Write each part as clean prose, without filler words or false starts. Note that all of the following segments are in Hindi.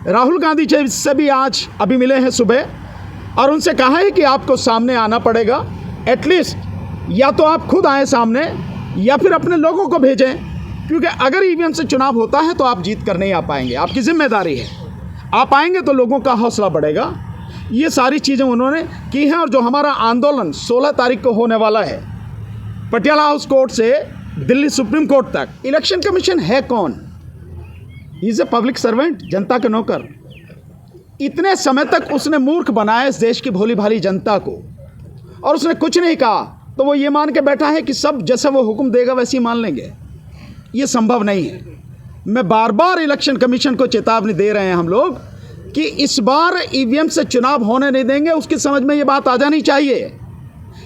राहुल गांधी जी से भी आज अभी मिले हैं सुबह, और उनसे कहा है कि आपको सामने आना पड़ेगा। एटलीस्ट या तो आप खुद आए सामने या फिर अपने लोगों को भेजें, क्योंकि अगर ईवीएम से चुनाव होता है तो आप जीत कर नहीं आ पाएंगे, आपकी जिम्मेदारी है। आप आएंगे तो लोगों का हौसला बढ़ेगा। ये सारी चीज़ें उन्होंने की हैं। और जो हमारा आंदोलन 16 तारीख को होने वाला है, पटियाला हाउस कोर्ट से दिल्ली सुप्रीम कोर्ट तक, इलेक्शन कमीशन है कौन? इज ए पब्लिक सर्वेंट, जनता का नौकर। इतने समय तक उसने मूर्ख बनाया इस देश की भोली भाली जनता को, और उसने कुछ नहीं कहा, तो वो ये मान के बैठा है कि सब जैसा वो हुक्म देगा वैसे ही मान लेंगे। ये संभव नहीं है। मैं बार बार इलेक्शन कमीशन को चेतावनी दे रहे हैं हम लोग कि इस बार ईवीएम से चुनाव होने नहीं देंगे। उसकी समझ में ये बात आ जानी चाहिए,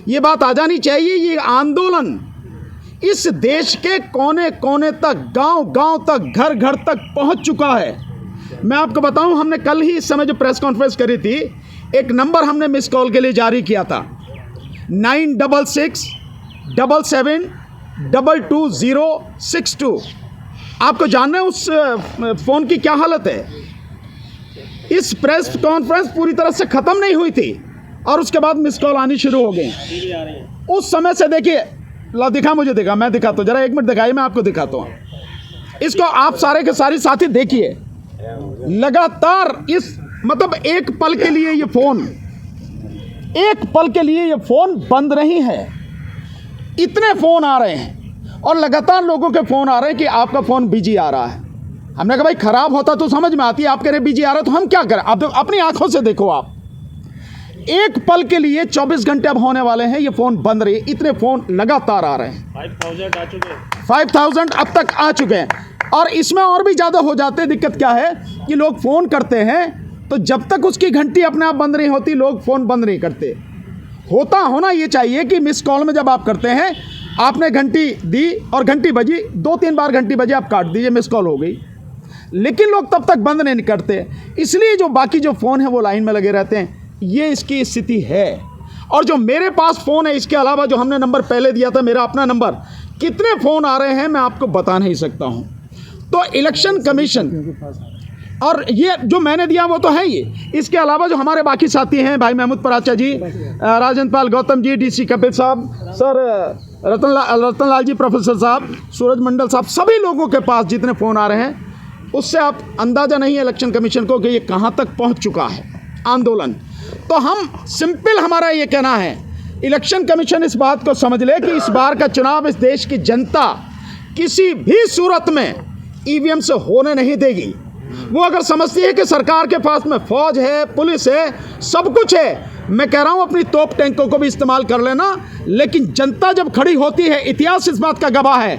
ये बात आ जानी चाहिए। ये आंदोलन इस देश के कोने कोने तक, गांव गांव तक, घर घर तक पहुंच चुका है। मैं आपको बताऊं, हमने कल ही इस समय जो प्रेस कॉन्फ्रेंस करी थी, एक नंबर हमने मिस कॉल के लिए जारी किया था, 9667772262। आपको जानना है उस फ़ोन की क्या हालत है? इस प्रेस कॉन्फ्रेंस पूरी तरह से ख़त्म नहीं हुई थी और उसके बाद मिस कॉल आनी शुरू हो गई। उस समय से देखिए, ला दिखा, मुझे दिखा, मैं दिखाता हूँ, जरा 1 मिनट दिखाइए, मैं आपको दिखाता हूँ। इसको आप सारे के सारे साथी देखिए, लगातार इस मतलब एक पल के लिए ये फ़ोन, एक पल के लिए ये फ़ोन बंद नहीं है। इतने फ़ोन आ रहे हैं और लगातार लोगों के फ़ोन आ रहे हैं कि आपका फ़ोन बिजी आ रहा है। हमने कहा भाई ख़राब होता तो समझ में आती है, आप कह रहे बिजी आ रहा है तो हम क्या करें? आप अपनी आंखों से देखो। आप एक पल के लिए 24 घंटे अब होने वाले हैं, ये फ़ोन बंद रही। इतने फ़ोन लगातार आ रहे हैं, 5000 आ चुके हैं, 5000 अब तक आ चुके हैं। और इसमें और भी ज़्यादा हो जाते हैं। दिक्कत क्या है कि लोग फ़ोन करते हैं तो जब तक उसकी घंटी अपने आप बंद नहीं होती, लोग फ़ोन बंद नहीं करते। होना ये चाहिए कि मिस कॉल में जब आप करते हैं, आपने घंटी दी और घंटी बजी, 2-3 बार घंटी बजी, आप काट दीजिए, मिस कॉल हो गई। लेकिन लोग तब तक बंद नहीं करते, इसलिए जो बाकी जो फ़ोन है वो लाइन में लगे रहते हैं। ये इसकी स्थिति है। और जो मेरे पास फ़ोन है, इसके अलावा जो हमने नंबर पहले दिया था, मेरा अपना नंबर, कितने फ़ोन आ रहे हैं मैं आपको बता नहीं सकता हूँ। तो इलेक्शन कमीशन, और ये जो मैंने दिया वो तो है ही, इसके अलावा जो हमारे बाकी साथी हैं, भाई महमूद पराचा जी, राजेंद्र पाल गौतम जी, डीसी कपिल साहब, सर रतन लाल जी, प्रोफेसर साहब, सूरज मंडल साहब, सभी लोगों के पास जितने फ़ोन आ रहे हैं, उससे आप अंदाज़ा नहीं है इलेक्शन कमीशन को कि ये कहाँ तक पहुँच चुका है आंदोलन। तो हम सिंपल, हमारा ये कहना है, इलेक्शन कमीशन इस बात को समझ ले कि इस बार का चुनाव इस देश की जनता किसी भी सूरत में ईवीएम से होने नहीं देगी। वो अगर समझती है कि सरकार के पास में फौज है, पुलिस है, सब कुछ है, मैं कह रहा हूँ अपनी तोप टैंकों को भी इस्तेमाल कर लेना, लेकिन जनता जब खड़ी होती है, इतिहास इस बात का गवाह है,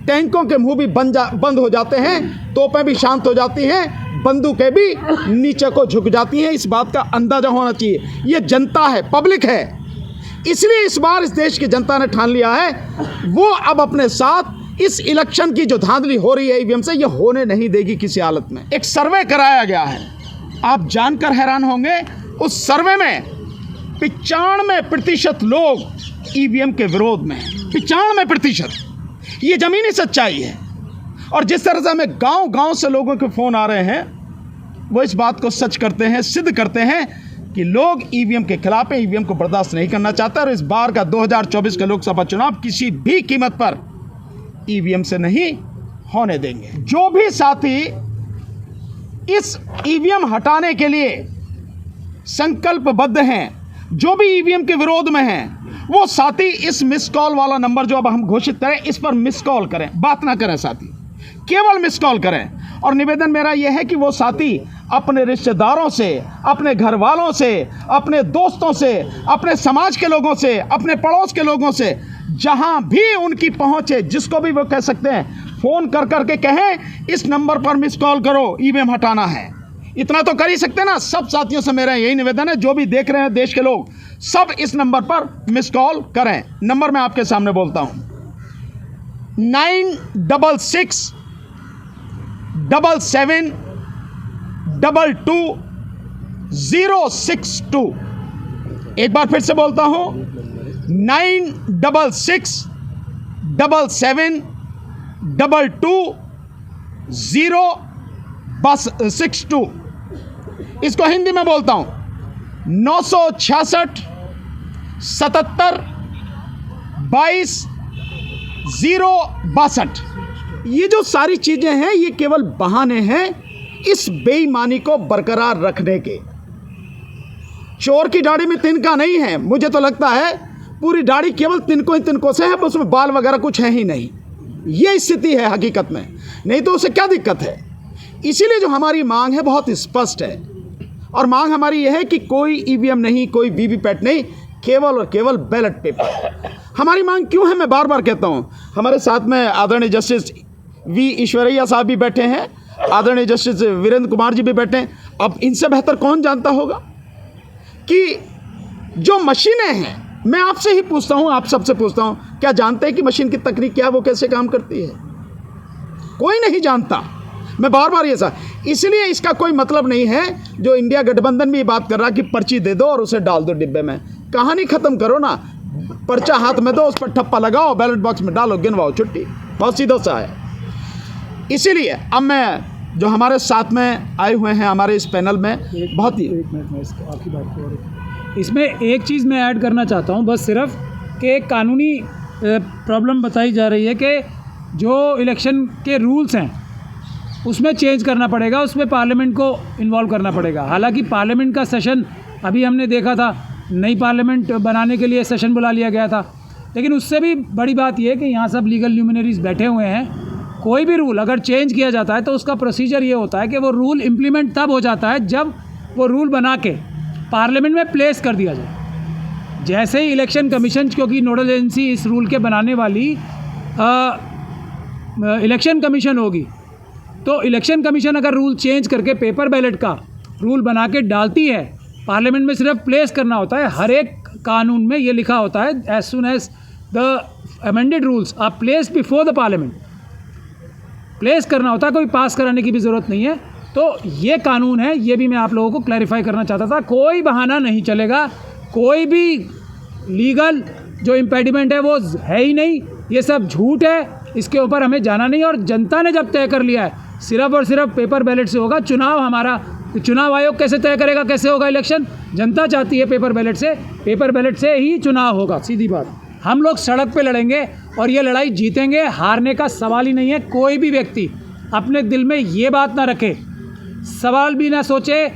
टैंकों के मुंह भी बंद हो जाते हैं, तोपें भी शांत हो जाती हैं, बंदूकें भी नीचे को झुक जाती हैं। इस बात का अंदाजा होना चाहिए। ये जनता है, पब्लिक है, इसलिए इस बार इस देश की जनता ने ठान लिया है, वो अब अपने साथ इस इलेक्शन की जो धांधली हो रही है ईवीएम से, ये होने नहीं देगी किसी हालत में। एक सर्वे कराया गया है, आप जानकर हैरान होंगे, उस सर्वे में 95% लोग ईवीएम के विरोध में हैं। 95%, ये जमीनी सच्चाई है। और जिस तरह से हमें गांव गांव से लोगों के फ़ोन आ रहे हैं, वो इस बात को सच करते हैं, सिद्ध करते हैं कि लोग ईवीएम के खिलाफ हैं, ईवीएम को बर्दाश्त नहीं करना चाहते। और इस बार का 2024 का लोकसभा चुनाव किसी भी कीमत पर ईवीएम से नहीं होने देंगे। जो भी साथी इस ईवीएम हटाने के लिए संकल्पबद्ध हैं, जो भी ईवीएम के विरोध में हैं, वो साथी इस मिस कॉल वाला नंबर जो अब हम घोषित करें, इस पर मिस कॉल करें, बात ना करें साथी, केवल मिस कॉल करें। और निवेदन मेरा यह है कि वो साथी अपने रिश्तेदारों से, अपने घर वालों से, अपने दोस्तों से, अपने समाज के लोगों से, अपने पड़ोस के लोगों से, जहां भी उनकी पहुंच है, जिसको भी वो कह सकते हैं, फ़ोन कर करके कहें इस नंबर पर मिस कॉल करो, ईवीएम हटाना है। इतना तो कर ही सकते ना। सब साथियों से मेरा यही निवेदन है, जो भी देख रहे हैं देश के लोग, सब इस नंबर पर मिस कॉल करें। नंबर मैं आपके सामने बोलता हूं, 9667222062। एक बार फिर से बोलता हूं, 9667222062। इसको हिंदी में बोलता हूं, 966 77 22 062। ये जो सारी चीजें हैं ये केवल बहाने हैं इस बेईमानी को बरकरार रखने के। चोर की दाढ़ी में तिनका नहीं है, मुझे तो लगता है पूरी दाढ़ी केवल तिनकों ही तिनकों से है, उसमें बाल वगैरह कुछ है ही नहीं। ये स्थिति है हकीकत में, नहीं तो उसे क्या दिक्कत है। इसीलिए जो हमारी मांग है बहुत स्पष्ट है, और मांग हमारी यह है कि कोई ईवीएम नहीं, कोई वीवीपैट नहीं, केवल और केवल बैलेट पेपर। हमारी मांग क्यों है, मैं बार बार कहता हूँ। हमारे साथ में आदरणीय जस्टिस वी ईश्वरैया साहब भी बैठे हैं, आदरणीय जस्टिस वीरेंद्र कुमार जी भी बैठे हैं। अब इनसे बेहतर कौन जानता होगा कि जो मशीनें हैं, मैं आपसे ही पूछता हूं, आप सबसे पूछता हूं, क्या जानते हैं कि मशीन की तकनीक क्या है, वो कैसे काम करती है? कोई नहीं जानता। मैं बार बार ये इसलिए इसका कोई मतलब नहीं है जो इंडिया गठबंधन भी ये बात कर रहा कि पर्ची दे दो और उसे डाल दो डिब्बे में। कहानी खत्म करो ना, पर्चा हाथ में दो, उस पर ठप्पा लगाओ, बैलेट बॉक्स में डालो, गिनवाओ, छुट्टी। बहुत सीधा सा है। इसीलिए अब मैं जो हमारे साथ में आए हुए हैं हमारे इस पैनल में, बहुत ही एक मिनट में आपकी बात को इसमें एक चीज़ मैं ऐड करना चाहता हूँ, बस सिर्फ कि एक कानूनी प्रॉब्लम बताई जा रही है कि जो इलेक्शन के रूल्स हैं उसमें चेंज करना पड़ेगा, उसमें पार्लियामेंट को इन्वॉल्व करना पड़ेगा। हालांकि पार्लियामेंट का सेशन अभी हमने देखा था, नई पार्लियामेंट बनाने के लिए सेशन बुला लिया गया था, लेकिन उससे भी बड़ी बात यह है कि यहाँ सब लीगल ल्यूमिनरीज बैठे हुए हैं। कोई भी रूल अगर चेंज किया जाता है तो उसका प्रोसीजर ये होता है कि वो रूल इम्प्लीमेंट तब हो जाता है जब वो रूल बना के पार्लियामेंट में प्लेस कर दिया जाए। जैसे ही इलेक्शन कमीशन, क्योंकि नोडल एजेंसी इस रूल के बनाने वाली इलेक्शन कमीशन होगी, तो इलेक्शन कमीशन अगर रूल चेंज करके पेपर बैलेट का रूल बना के डालती है, पार्लियामेंट में सिर्फ प्लेस करना होता है। हर एक कानून में ये लिखा होता है, as soon as the amended rules are placed before the parliament, place करना होता है, कोई पास कराने की भी ज़रूरत नहीं है। तो ये कानून है, ये भी मैं आप लोगों को क्लैरिफाई करना चाहता था। कोई बहाना नहीं चलेगा, कोई भी लीगल जो इम्पेडिमेंट है वो है ही नहीं, ये सब झूठ है, इसके ऊपर हमें जाना नहीं। और जनता ने जब तय कर लिया है सिर्फ और सिर्फ पेपर बैलेट से होगा चुनाव हमारा, चुनाव आयोग कैसे तय करेगा कैसे होगा इलेक्शन? जनता चाहती है पेपर बैलेट से, पेपर बैलेट से ही चुनाव होगा, सीधी बात। हम लोग सड़क पे लड़ेंगे और ये लड़ाई जीतेंगे, हारने का सवाल ही नहीं है। कोई भी व्यक्ति अपने दिल में ये बात ना रखे, सवाल भी ना सोचे,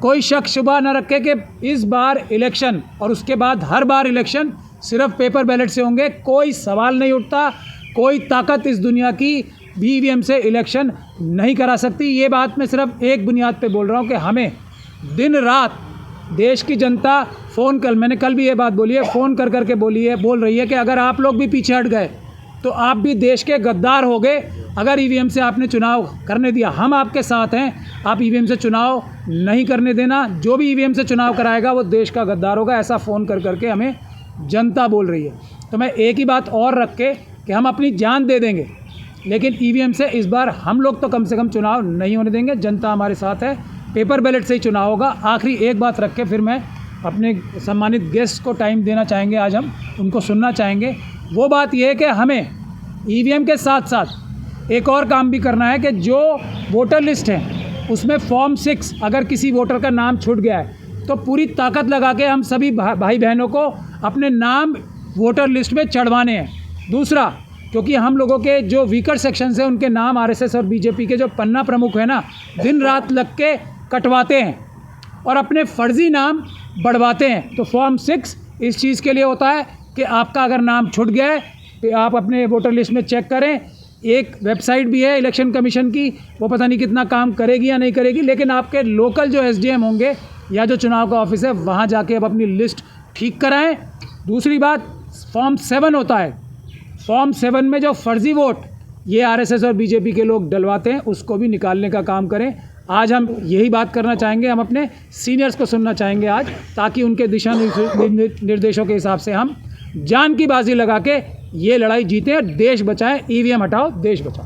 कोई शक शुबा ना रखे कि इस बार इलेक्शन और उसके बाद हर बार इलेक्शन सिर्फ पेपर बैलेट से होंगे। कोई सवाल नहीं उठता, कोई ताकत इस दुनिया की ईवीएम से इलेक्शन नहीं करा सकती। ये बात मैं सिर्फ एक बुनियाद पे बोल रहा हूँ कि हमें दिन रात देश की जनता फ़ोन कर, मैंने कल भी ये बात बोली है, फ़ोन कर करके बोल रही है कि अगर आप लोग भी पीछे हट गए तो आप भी देश के गद्दार हो गए। अगर ईवीएम से आपने चुनाव करने दिया, हम आपके साथ हैं, आप ईवीएम से चुनाव नहीं करने देना। जो भी ईवीएम से चुनाव कराएगा वो देश का गद्दार होगा, ऐसा फ़ोन कर करके हमें जनता बोल रही है। तो मैं एक ही बात और रख के कि हम अपनी जान दे देंगे, लेकिन ईवीएम से इस बार हम लोग तो कम से कम चुनाव नहीं होने देंगे। जनता हमारे साथ है, पेपर बैलेट से ही चुनाव होगा। आखिरी एक बात रख के फिर मैं अपने सम्मानित गेस्ट को टाइम देना चाहेंगे, आज हम उनको सुनना चाहेंगे। वो बात यह है कि हमें ईवीएम के साथ साथ एक और काम भी करना है कि जो वोटर लिस्ट है उसमें फॉर्म 6 अगर किसी वोटर का नाम छूट गया है तो पूरी ताकत लगा के हम सभी भाई बहनों को अपने नाम वोटर लिस्ट में चढ़वाने हैं। दूसरा, क्योंकि हम लोगों के जो वीकर सेक्शंस हैं उनके नाम आरएसएस और बीजेपी के जो पन्ना प्रमुख हैं ना, दिन रात लग के कटवाते हैं और अपने फर्जी नाम बढ़वाते हैं। तो फॉर्म 6 इस चीज़ के लिए होता है कि आपका अगर नाम छूट गया है तो आप अपने वोटर लिस्ट में चेक करें। एक वेबसाइट भी है इलेक्शन कमीशन की, वो पता नहीं कितना काम करेगी या नहीं करेगी, लेकिन आपके लोकल जो एसडीएम होंगे या जो चुनाव का ऑफिस है वहाँ जाके अब अपनी लिस्ट ठीक कराएं। दूसरी बात, फॉर्म 7 होता है, फॉर्म 7 में जो फर्जी वोट ये आरएसएस और बीजेपी के लोग डलवाते हैं उसको भी निकालने का काम करें। आज हम यही बात करना चाहेंगे, हम अपने सीनियर्स को सुनना चाहेंगे आज, ताकि उनके दिशा निर्देशों के हिसाब से हम जान की बाजी लगा के ये लड़ाई जीतें और देश बचाएं। ईवीएम हटाओ, देश बचाओ।